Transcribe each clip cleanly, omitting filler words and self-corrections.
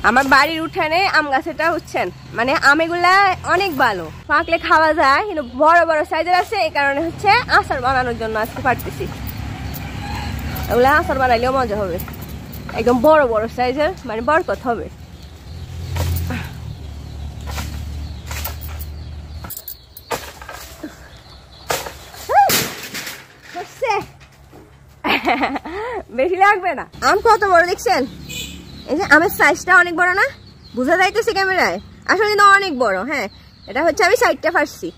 আমার বাড়ির উঠানে আম গাছটা হচ্ছেন মানে আমেগুলা অনেক ভালো, পাকলে খাওয়া যায়, কিন্তু বড় বড় সাইজের আছে, এই কারণে হচ্ছে আচার বানানোর জন্য আজকে পারতেছি। এগুলা আচার বানাইলেও মজা হবে, একদম বড় বড় সাইজের, মানে বরকত হবে। বেশি লাগবে না। আম কত বড় দেখছেন? এই যে আমের সাইজটা অনেক বড় না, বোঝা যাইতেছে ক্যামেরায়, আসলে কিন্তু অনেক বড়। হ্যাঁ, এটা হচ্ছে আমি সাইডটা ফাড়ছি,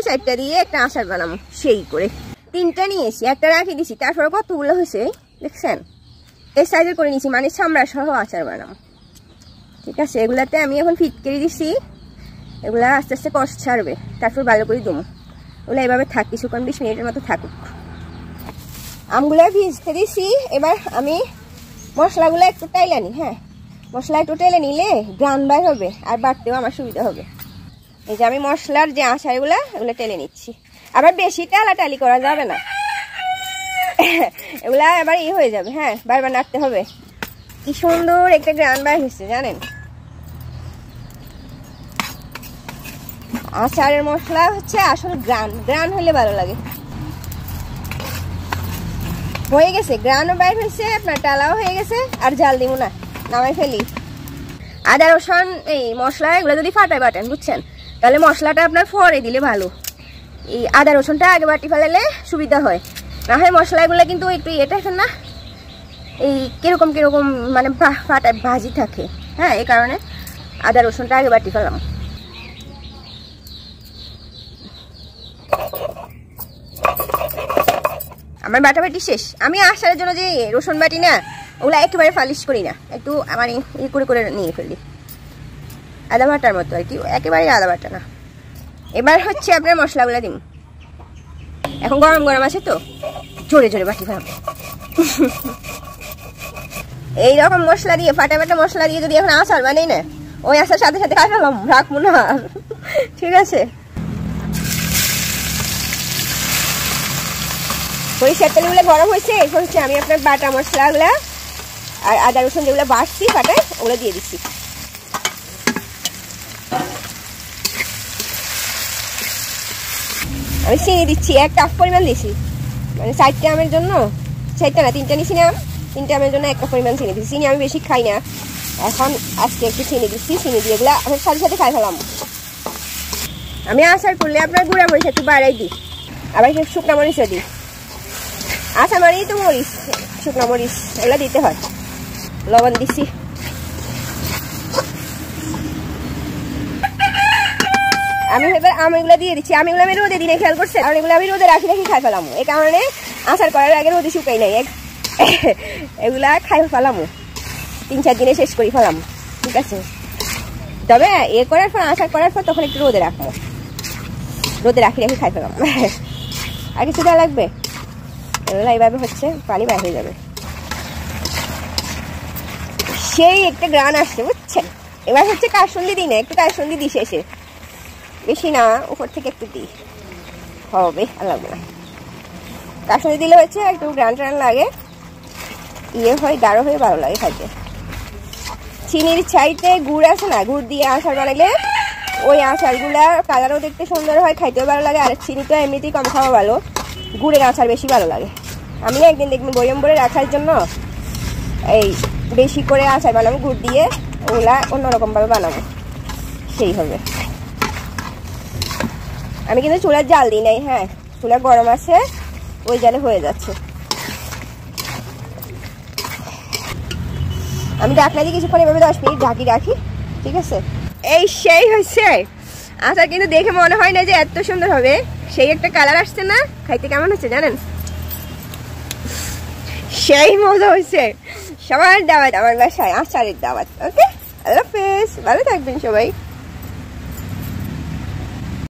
সাইডটা দিয়ে একটা আচার বানাবো সেই করে। 3টা নিয়েছি, একটা রাখি দিছি, তারপরে কতগুলো হয়েছে দেখছেন, এই সাইজের করে নিয়েছি, মানে চামড়া সহ আচার বানাবো। ঠিক আছে, এগুলাতে আমি এখন ফিটকেরি দিছি, এগুলা আস্তে আস্তে কষ্ট ছাড়বে, তারপর ভালো করে দেবো। ওগুলো এভাবে থাক কিছুক্ষণ, 20 মিনিটের মতো থাকুক। আমগুলো ভিজতে দিছি, এবার আমি মশলাগুলো একটু টাইলে নিই। হ্যাঁ, মশলা একটু টেলে নিলে গ্রান বার হবে আর বাটতেও আমার সুবিধা হবে। এই যে আমি মশলার যে আচারগুলো এগুলো টেলে নিচ্ছি, আবার বেশি টালাটালি করা যাবে না, এগুলা আবার হয়ে যাবে। হ্যাঁ, বারবার নাড়তে হবে। কি সুন্দর একটা গ্রান বার হচ্ছে জানেন, আচারের মশলা হচ্ছে আসলে গ্রান হলে ভালো লাগে। হয়ে গেছে, গ্রানও বাইর হয়েছে, আপনার টালাও হয়ে গেছে, আর জাল দিব না, নামাই ফেলি। আদা রসুন এই মশলা এগুলো যদি ফাটায় বাটেন বুঝছেন, তাহলে মশলাটা আপনার পরে দিলে ভালো। এই আদা রসুনটা আগে বাটি ফেলালে সুবিধা হয়, না হয় মশলাগুলো কিন্তু একটু থাকে না, এই কিরকম কিরকম মানে ফাটায় ভাজি থাকে। হ্যাঁ, এই কারণে আদা রসুনটা আগে বাটি ফেলাম। আমার বাটাবাটি শেষ। আমি আচারের জন্য যে রসুন বাটি না, ওগুলো একেবারে ফালিশ করি না, একটু আমার করে করে নিয়ে ফেলি, আদা বাটার মতো আর কি, একেবারে আদা বাটা না। এবার হচ্ছে আপনার মশলাগুলো দিন, এখন গরম গরম আছে তো জোরে জোরে বাটি ফেলাম। এইরকম মশলা দিয়ে ফাটা ফাটা মশলা দিয়ে যদি এখন আচার বানাই না, ওই আচার সাথে সাথে খাই ফেলাম, রাখবো না। ঠিক আছে, সরিষার তেলগুলো গরম হয়েছে, এখন হচ্ছে আমি আপনার বাটা মশলাগুলা আর আদা রসুন যেগুলো বাটছি ফাটায় ওগুলো দিয়ে দিচ্ছি। আমি চিনি দিচ্ছি, 1 কাপ পরিমাণ দিছি, মানে 4টে আমের জন্য, 4টা না 3টা নিছি না, 3টে আমের জন্য 1 কাপ পরিমাণ চিনি দিচ্ছি। চিনি আমি বেশি খাই না, এখন আজকে একটু চিনি দিচ্ছি। চিনি দিয়ে এগুলো আমি সাথে সাথে খাই ফেলাম। আমি আচার করলে আপনার গুঁড়া মরিচ একটু বাড়াই দিই, আবার শুকনা মরিচও দিই। আচার মানেই তো মরিচ, শুকনা মরিচ এগুলো দিতে হয়। লবণ দিচ্ছি, আমি এবার আমগুলো দিয়ে দিচ্ছি। আমগুলো আমি রোদে দিনে খেয়াল করছে, আর এগুলো আমি রোদে রাখি খাই ফেলাম, এই কারণে আচার করার আগে রোদে শুকাই নাই, এগুলা খাই ফেলাম, 3-4 দিনে শেষ করি ফেলাম। ঠিক আছে, তবে করার পর আচার করার পর তখন একটু রোদে রাখবো, রোদে রাখি খাই ফেলাম। আর কিছু দেওয়া লাগবে, এগুলো এইভাবে হচ্ছে পানি বের হয়ে যাবে। সেই একটা গ্রান আসছে বুঝছেন। এবার হচ্ছে কাসুন্দি দিই না, একটু কাসুন্দি দিই শেষে, বেশি না, উপর থেকে একটু দিই, হবে আর লাগবে না। কাসুন্দি দিলে হচ্ছে একটু গ্রান টান লাগে, হয় গাঢ় হয়ে ভালো লাগে খাইতে। চিনির চাইতে গুড় আছে না, গুড় দিয়ে আচার বানাইলে ওই আচারগুলা কালারও দেখতে সুন্দর হয়, খাইতেও ভালো লাগে, আর চিনি তো এমনিতেই কম খাওয়া ভালো, গুড়ের আচার বেশি ভালো লাগে। আমি একদিন দেখবেন বয়ম ভরে রাখার জন্য এই বেশি করে আচার বানাবো, গুড় দিয়ে ওগুলা অন্যরকমভাবে বানাবো, সেই হবে। আমি কিন্তু চুলার জাল দিই নাই, হ্যাঁ চুলা গরম আছে, ওই জালে হয়ে যাচ্ছে। আমি ঢাকনা দিয়ে কিছুক্ষণ এভাবে 10 মিনিট ঢাকি রাখি। ঠিক আছে, এই সেই হচ্ছে আচার, কিন্তু দেখে মনে হয় না যে এত সুন্দর হবে, সেই একটা কালার আসছে না, খাইতে কেমন হচ্ছে জানেন, সেই মজা হচ্ছে। সবার দাওয়াত আমার বাসায়, আচারের দাওয়াত। ওকে, আল্লাহ হাফেজ, ভালো থাকবেন সবাই।